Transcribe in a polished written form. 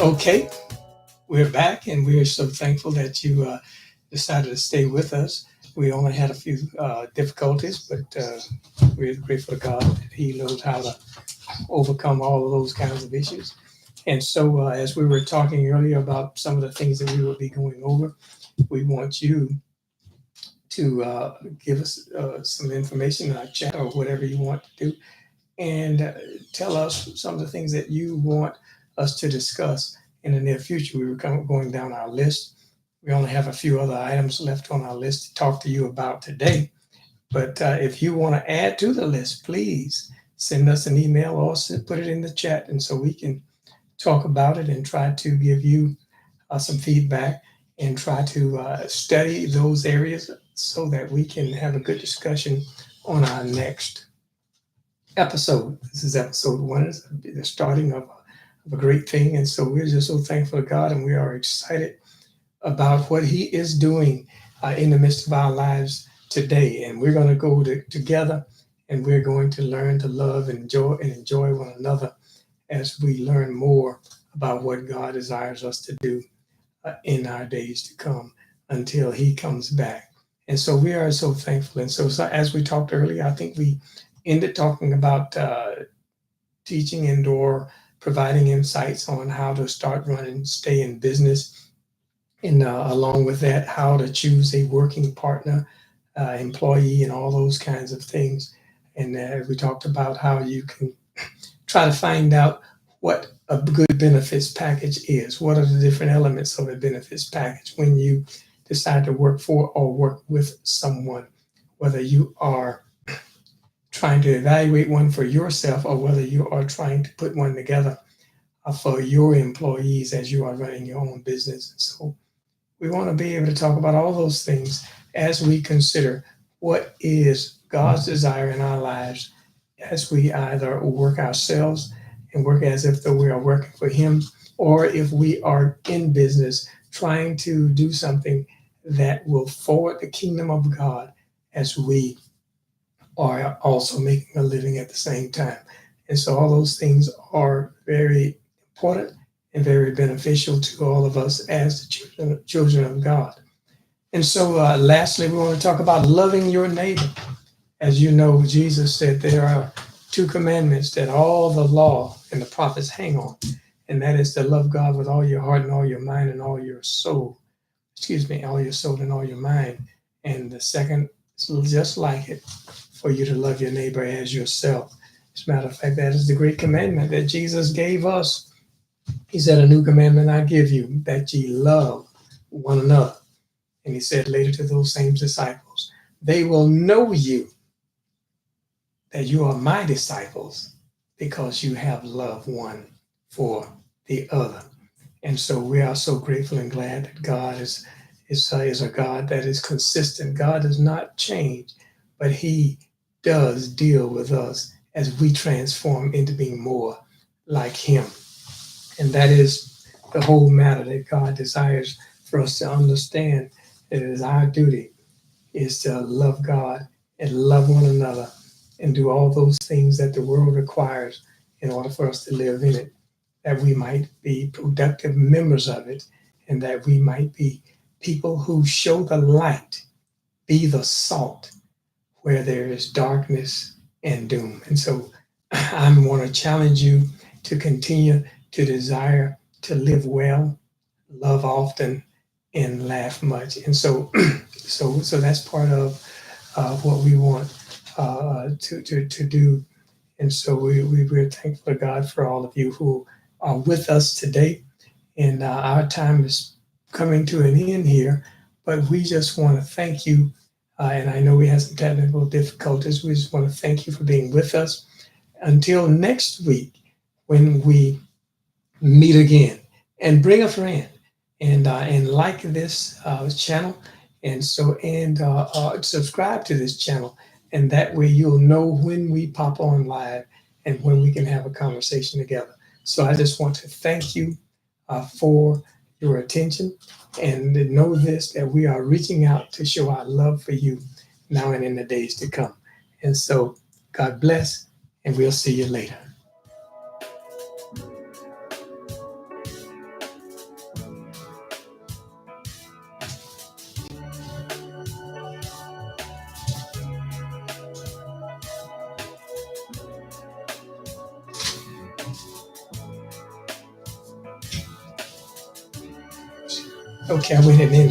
Okay, we're back, and we're so thankful that you decided to stay with us. We only had a few difficulties, but we're grateful to God that He knows how to overcome all of those kinds of issues. And so, as we were talking earlier about some of the things that we will be going over, we want you to give us some information in our chat or whatever you want to do, and tell us some of the things that you want us to discuss in the near future. We were going down our list. We only have a few other items left on our list to talk to you about today. But if you want to add to the list, please send us an email or put it in the chat, and so we can talk about it and try to give you some feedback and try to study those areas so that we can have a good discussion on our next episode. This is episode one. It's the starting of a great thing. And so we're just so thankful to God, and we are excited about what He is doing in the midst of our lives today. And we're going to go together, and we're going to learn to love and enjoy one another as we learn more about what God desires us to do in our days to come until He comes back. And so we are so thankful. And so as we talked earlier, I think we ended talking about teaching and/or providing insights on how to start, running, stay in business, and along with that, how to choose a working partner, employee, and all those kinds of things. And we talked about how you can try to find out what a good benefits package is. What are the different elements of a benefits package when you decide to work for or work with someone, whether you are trying to evaluate one for yourself or whether you are trying to put one together for your employees as you are running your own business. So we want to be able to talk about all those things as we consider what is God's desire in our lives as we either work ourselves and work as if though we are working for Him, or if we are in business trying to do something that will forward the kingdom of God as we are also making a living at the same time. And so all those things are very important and very beneficial to all of us as the children of God. And so lastly, we want to talk about loving your neighbor. As you know, Jesus said there are two commandments that all the law and the prophets hang on, and that is to love God with all your heart and all your mind and all your soul. All your soul and all your mind. And the second is just like it, for you to love your neighbor as yourself. As a matter of fact, that is the great commandment that Jesus gave us. He said, "A new commandment I give you, that ye love one another." And He said later to those same disciples, "They will know you, that you are my disciples, because you have love one for the other." And so we are so grateful and glad that God is a God that is consistent. God does not change, but He does deal with us as we transform into being more like Him. And that is the whole matter, that God desires for us to understand that it is our duty is to love God and love one another and do all those things that the world requires in order for us to live in it, that we might be productive members of it, and that we might be people who show the light, be the salt where there is darkness and doom. And so I want to challenge you to continue to desire to live well, love often, and laugh much. And so that's part of what we want to do. And so we're thankful to God for all of you who are with us today. And our time is coming to an end here, but we just want to thank you. And I know we had some technical difficulties. We just want to thank you for being with us. Until next week, when we meet again, and bring a friend and like this channel, and subscribe to this channel, and that way you'll know when we pop on live and when we can have a conversation together. So I just want to thank you for your attention, and know this, that we are reaching out to show our love for you now and in the days to come. And so God bless, and we'll see you later. Okay, I went ahead and ended.